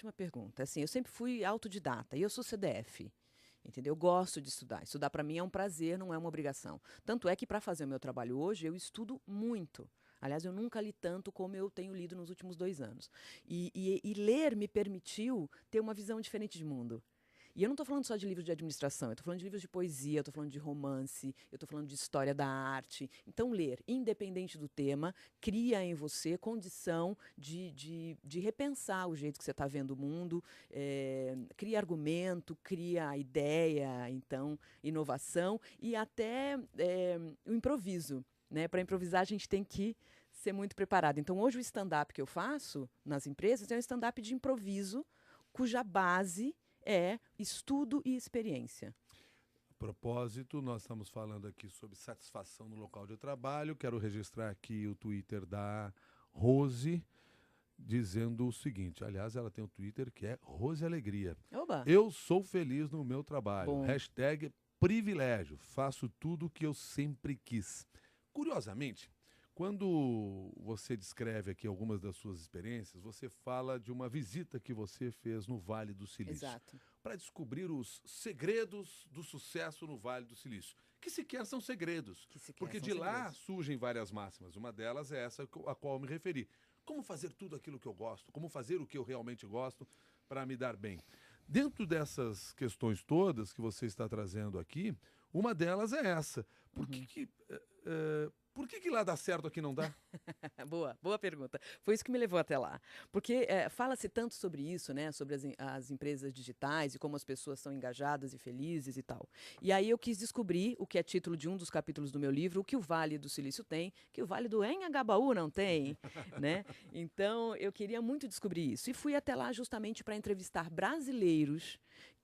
ótima pergunta. Assim, eu sempre fui autodidata e eu sou CDF. Entendeu? Eu gosto de estudar. Estudar para mim é um prazer, não é uma obrigação. Tanto é que para fazer o meu trabalho hoje, eu estudo muito. Aliás, eu nunca li tanto como eu tenho lido nos últimos 2 anos. E ler me permitiu ter uma visão diferente de mundo. E eu não estou falando só de livros de administração, eu estou falando de livros de poesia, eu estou falando de romance, eu estou falando de história da arte. Então, ler, independente do tema, cria em você condição de repensar o jeito que você está vendo o mundo, cria argumento, cria ideia, então, inovação e até o improviso. Né? Para improvisar, a gente tem que ser muito preparado. Então, hoje, o stand-up que eu faço nas empresas é um stand-up de improviso, cuja base é estudo e experiência. A propósito, nós estamos falando aqui sobre satisfação no local de trabalho. Quero registrar aqui o Twitter da Rose, dizendo o seguinte. Aliás, ela tem um Twitter que é Rose Alegria. Oba! Eu sou feliz no meu trabalho. Bom. Hashtag privilégio. Faço tudo o que eu sempre quis. Curiosamente, quando você descreve aqui algumas das suas experiências, você fala de uma visita que você fez no Vale do Silício. Exato. Para descobrir os segredos do sucesso no Vale do Silício. Que sequer são segredos. Porque de lá surgem várias máximas. Uma delas é essa a qual eu me referi. Como fazer tudo aquilo que eu gosto? Como fazer o que eu realmente gosto para me dar bem? Dentro dessas questões todas que você está trazendo aqui, uma delas é essa. Por que lá dá certo, aqui não dá? Boa pergunta. Foi isso que me levou até lá. Porque fala-se tanto sobre isso, né? Sobre as empresas digitais e como as pessoas são engajadas e felizes e tal. E aí eu quis descobrir, o que é título de um dos capítulos do meu livro, o que o Vale do Silício tem, que o Vale do Engabaú não tem, né? Então, eu queria muito descobrir isso. E fui até lá justamente para entrevistar brasileiros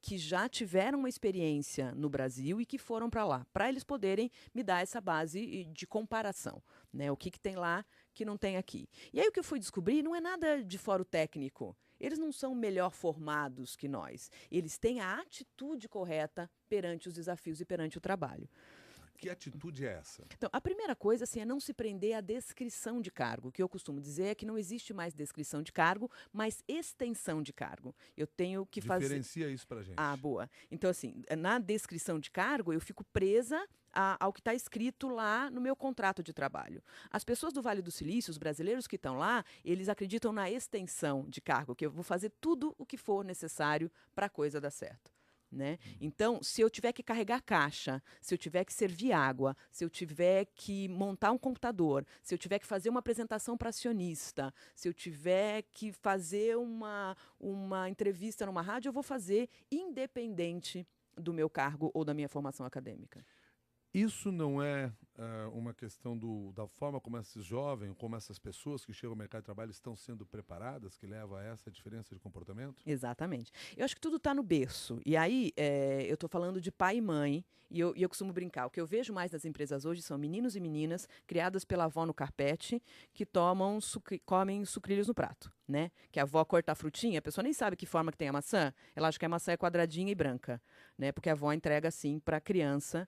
que já tiveram uma experiência no Brasil e que foram para lá, para eles poderem me dar essa base de comparação, né? O que tem lá que não tem aqui. E aí o que eu fui descobrir não é nada de fora o técnico. Eles não são melhor formados que nós. Eles têm a atitude correta perante os desafios e perante o trabalho. Que atitude é essa? Então, a primeira coisa assim, é não se prender à descrição de cargo. O que eu costumo dizer é que não existe mais descrição de cargo, mas extensão de cargo. Eu tenho que fazer... Diferencia isso pra gente. Ah, boa. Então, assim, na descrição de cargo, eu fico presa ao que está escrito lá no meu contrato de trabalho. As pessoas do Vale do Silício, os brasileiros que estão lá, eles acreditam na extensão de cargo, que eu vou fazer tudo o que for necessário para a coisa dar certo. Né? Então, se eu tiver que carregar caixa, se eu tiver que servir água, se eu tiver que montar um computador, se eu tiver que fazer uma apresentação para acionista, se eu tiver que fazer uma entrevista numa rádio, eu vou fazer independente do meu cargo ou da minha formação acadêmica. Isso não é uma questão da forma como esses jovens, como essas pessoas que chegam ao mercado de trabalho estão sendo preparadas, que leva a essa diferença de comportamento? Exatamente. Eu acho que tudo está no berço. E aí, eu estou falando de pai e mãe, e eu costumo brincar. O que eu vejo mais nas empresas hoje são meninos e meninas criadas pela avó no carpete, que comem sucrilhos no prato. Né? Que a avó corta a frutinha, a pessoa nem sabe que forma que tem a maçã, ela acha que a maçã é quadradinha e branca, né? Porque a avó entrega assim para a criança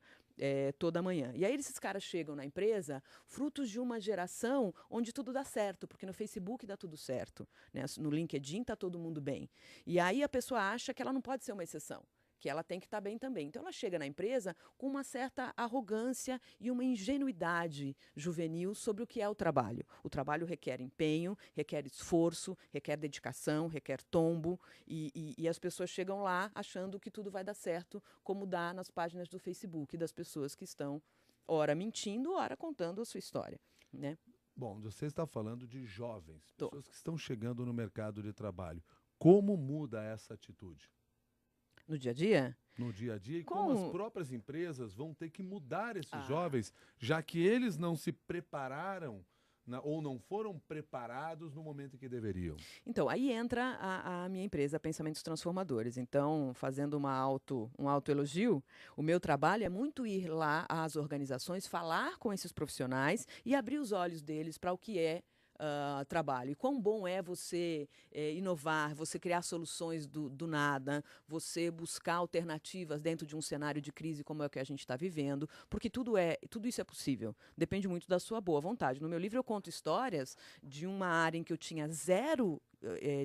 toda manhã. E aí esses caras chegam na empresa frutos de uma geração onde tudo dá certo, porque no Facebook dá tudo certo, né? No LinkedIn está todo mundo bem. E aí a pessoa acha que ela não pode ser uma exceção, que ela tem que estar bem também. Então ela chega na empresa com uma certa arrogância e uma ingenuidade juvenil sobre o que é o trabalho. O trabalho requer empenho, requer esforço, requer dedicação, requer tombo, e as pessoas chegam lá achando que tudo vai dar certo, como dá nas páginas do Facebook das pessoas que estão, ora mentindo, ora contando a sua história, né? Bom, você está falando de jovens, pessoas que estão chegando no mercado de trabalho. Como muda essa atitude? No dia a dia? No dia a dia, e como as próprias empresas vão ter que mudar esses jovens, já que eles não se prepararam ou não foram preparados no momento em que deveriam. Então, aí entra a minha empresa, Pensamentos Transformadores. Então, fazendo um autoelogio, o meu trabalho é muito ir lá às organizações, falar com esses profissionais e abrir os olhos deles para o que é trabalho. E quão bom é você inovar, você criar soluções do nada, você buscar alternativas dentro de um cenário de crise como é o que a gente está vivendo, porque tudo isso é possível. Depende muito da sua boa vontade. No meu livro eu conto histórias de uma área em que eu tinha zero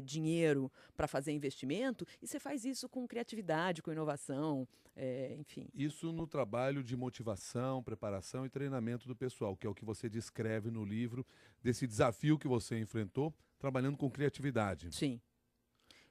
dinheiro para fazer investimento, e você faz isso com criatividade, com inovação, enfim. Isso no trabalho de motivação, preparação e treinamento do pessoal, que é o que você descreve no livro, desse desafio que você enfrentou, trabalhando com criatividade. Sim.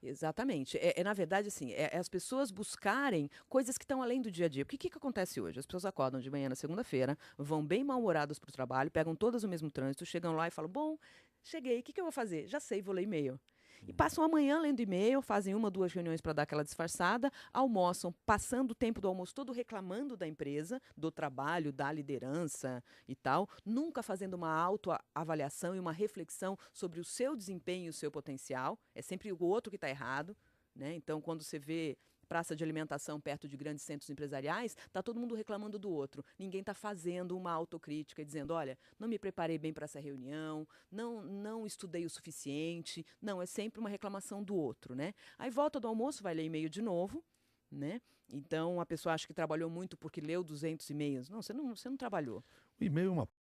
Exatamente. Na verdade, assim, as pessoas buscarem coisas que estão além do dia a dia. Porque o que acontece hoje? As pessoas acordam de manhã na segunda-feira, vão bem mal-humoradas para o trabalho, pegam todas o mesmo trânsito, chegam lá e falam, bom, cheguei, o que eu vou fazer? Já sei, vou ler e-mail. E passam a manhã lendo e-mail, fazem 1, 2 reuniões para dar aquela disfarçada, almoçam, passando o tempo do almoço todo reclamando da empresa, do trabalho, da liderança e tal, nunca fazendo uma autoavaliação e uma reflexão sobre o seu desempenho e o seu potencial. É sempre o outro que está errado, né? Então, quando você vê praça de alimentação perto de grandes centros empresariais, está todo mundo reclamando do outro. Ninguém está fazendo uma autocrítica e dizendo, olha, não me preparei bem para essa reunião, não estudei o suficiente. Não, é sempre uma reclamação do outro, né? Aí volta do almoço, vai ler e-mail de novo, né? Então, a pessoa acha que trabalhou muito porque leu 200 e-mails. Não, você não trabalhou. O e-mail é uma